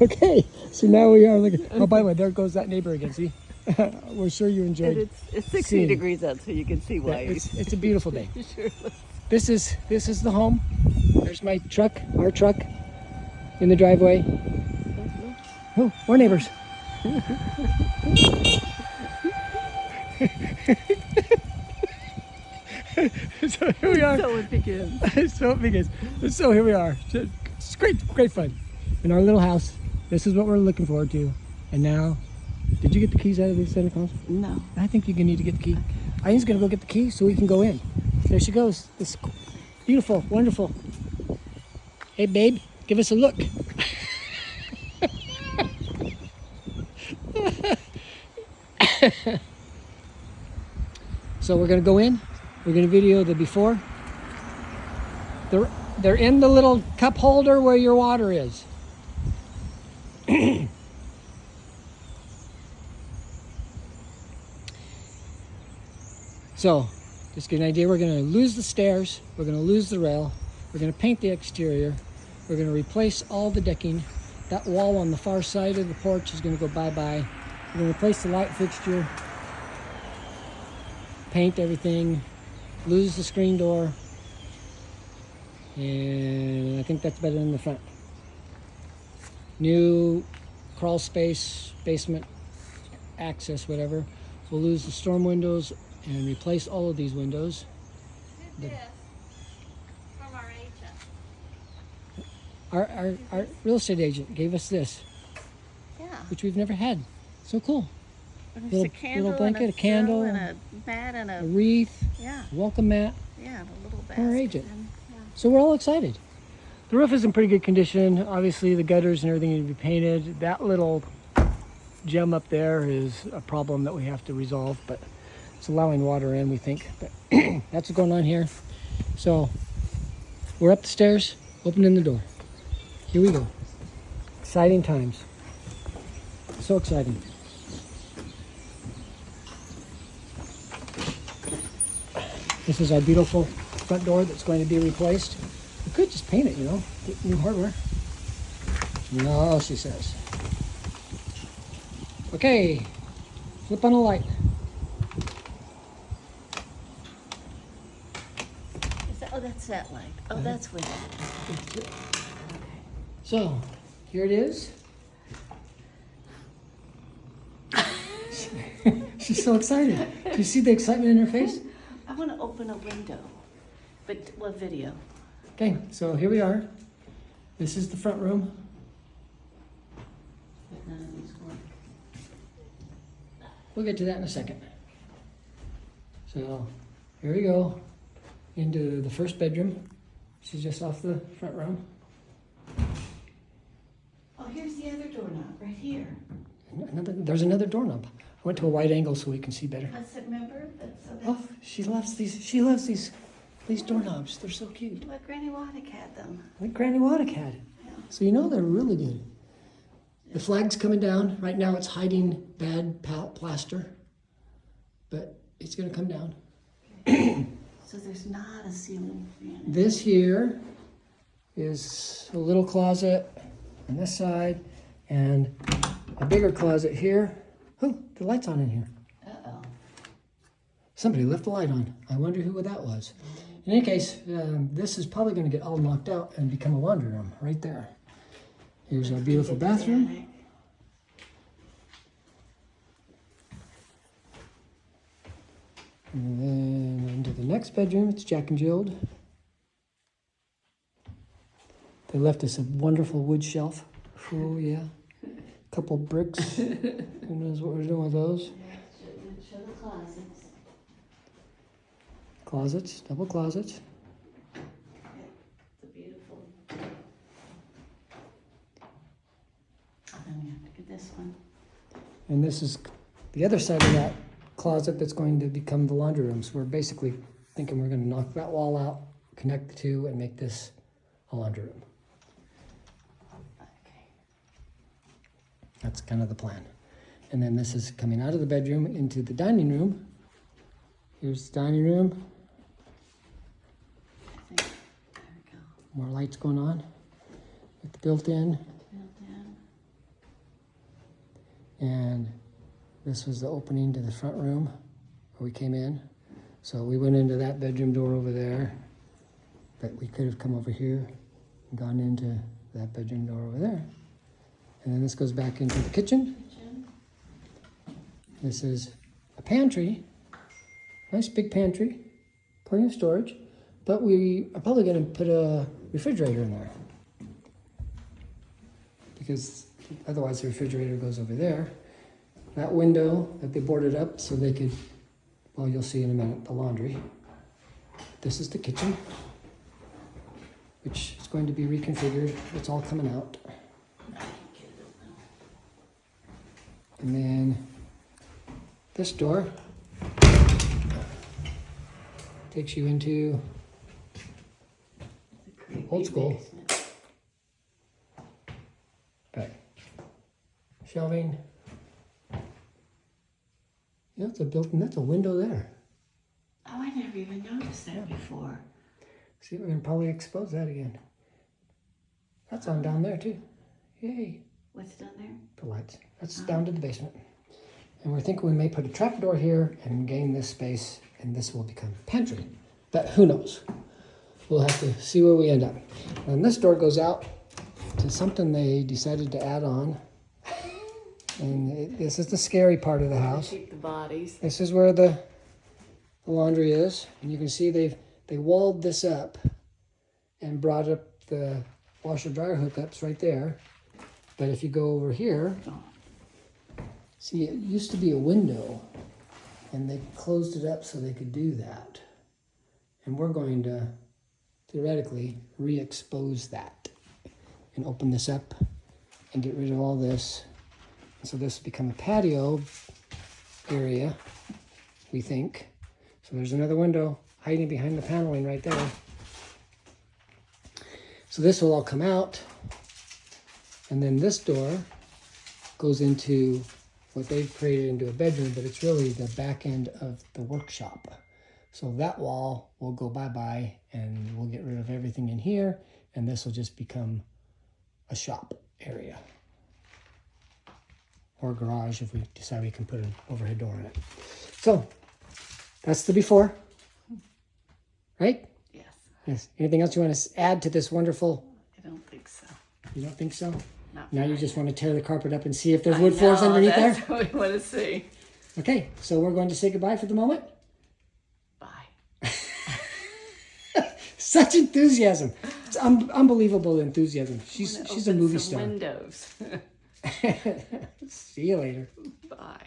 Okay, so now we are looking. Oh, by the way, there goes that neighbor again. See, we're sure you enjoyed. And it's 60 seeing. degrees out, so you can see why. Yeah, it's a beautiful day. Sure. This is the home. There's my truck, our truck, in the driveway. Oh, more neighbors. So here we are. So it begins. So it begins. So here we are. It's great fun. In our little house. This is what we're looking forward to. And now, did you get the keys out of the Santa Claus? No. I think you're gonna need to get the key. Ian's gonna go get the key so we can go in. There she goes. This beautiful, wonderful. Hey babe, give us a look. So we're gonna go in. We're gonna video the before. They're in the little cup holder where your water is. So, just get an idea, we're gonna lose the stairs, we're gonna lose the rail, we're gonna paint the exterior, we're gonna replace all the decking. That wall on the far side of the porch is gonna go bye-bye. We're gonna replace the light fixture, paint everything, lose the screen door, and I think that's better than the front. New crawl space, basement, access, whatever. We'll lose the storm windows and replace all of these windows. Did this from our agent. Our real estate agent gave us this, Yeah. which we've never had. So cool. There's Little- a candle, little blanket, and a candle, and a mat, and A a wreath, yeah, a welcome mat. yeah, the little basket. Our agent. And, So we're all excited. The roof is in pretty good condition. Obviously the gutters and everything need to be painted. That little gem up there is a problem that we have to resolve, but it's allowing water in, we think. But that's what's going on here. So we're up the stairs, opening the door. Here we go. Exciting times. So exciting. This is our beautiful front door that's going to be replaced. We could just paint it, you know, get new hardware. No, she says. Okay, flip on a light. Is that, oh, that's that light. Oh, that's what. Okay. So, here it is. She's so excited. Do you see the excitement in her face? I want to open a window, but what video? Okay, so here we are. This is the front room. But none of these work. We'll get to that in a second. So, here we go into the first bedroom. This is just off the front room. Oh, here's the other doorknob right here. There's another doorknob. I went to a wide angle so we can see better. That's it. Remember? That's, so Oh, that's she loves these. She loves these doorknobs. They're so cute. what Granny Waddick had them. Like Granny Waddick had. Yeah. So you know they're really good. The flag's coming down. Right now it's hiding bad plaster, but it's gonna come down. So there's not a ceiling fan. This here is a little closet on this side and a bigger closet here. Oh, the light's on in here. Uh-oh. Somebody left the light on. I wonder who that was. In any case, this is probably going to get all knocked out and become a laundry room right there. Here's our beautiful bathroom. And then into the next bedroom, it's Jack and Jilled. They left us a wonderful wood shelf. Oh yeah. Couple bricks. Who knows what we're doing with those? Show the closets. Closets, double closets. The beautiful. Then we have to get this one. And this is the other side of that closet that's going to become the laundry room. So we're basically thinking we're going to knock that wall out, connect the two, and make this a laundry room. Okay. That's kind of the plan. And then this is coming out of the bedroom into the dining room. Here's the dining room. I think, there we go. More lights going on with the built-in. Built in. And this was the opening to the front room where we came in. So we went into that bedroom door over there, but we could have come over here and gone into that bedroom door over there. And then this goes back into the kitchen. This is a pantry, nice big pantry, plenty of storage, but we are probably going to put a refrigerator in there because otherwise the refrigerator goes over there. That window that they boarded up so they could, well, you'll see in a minute, the laundry. This is the kitchen, which is going to be reconfigured. It's all coming out. And then this door takes you into old school. But shelving. Yeah, it's a built-in, that's a window there. Oh, I never even noticed that before. See, we're gonna probably expose that again. That's on down there too. Yay. What's down there? The lights. That's down to the basement. And we're thinking we may put a trapdoor here and gain this space, and this will become pantry. But who knows? We'll have to see where we end up. And this door goes out to something they decided to add on. And this is the scary part of the house. Keep the bodies. This is where the laundry is, and you can see they walled this up and brought up the washer dryer hookups right there. But if you go over here, see, it used to be a window, and they closed it up so they could do that. And we're going to theoretically re-expose that and open this up and get rid of all this. So this will become a patio area, we think. So there's another window hiding behind the paneling right there. So this will all come out. And then this door goes into what they've created into a bedroom, but it's really the back end of the workshop. So that wall will go bye-bye, and we'll get rid of everything in here, and this will just become a shop area. Or garage if we decide we can put an overhead door in it. So that's the before, right? Yes. Yes. Anything else you want to add to this wonderful? I don't think so. You don't think so? Not Now you really. just want to tear the carpet up and see if there's I wood floors know, underneath that's there? what we want to see. Okay, so we're going to say goodbye for the moment. Bye. Such enthusiasm. It's unbelievable enthusiasm. She's a movie star. Windows. See you later. Bye.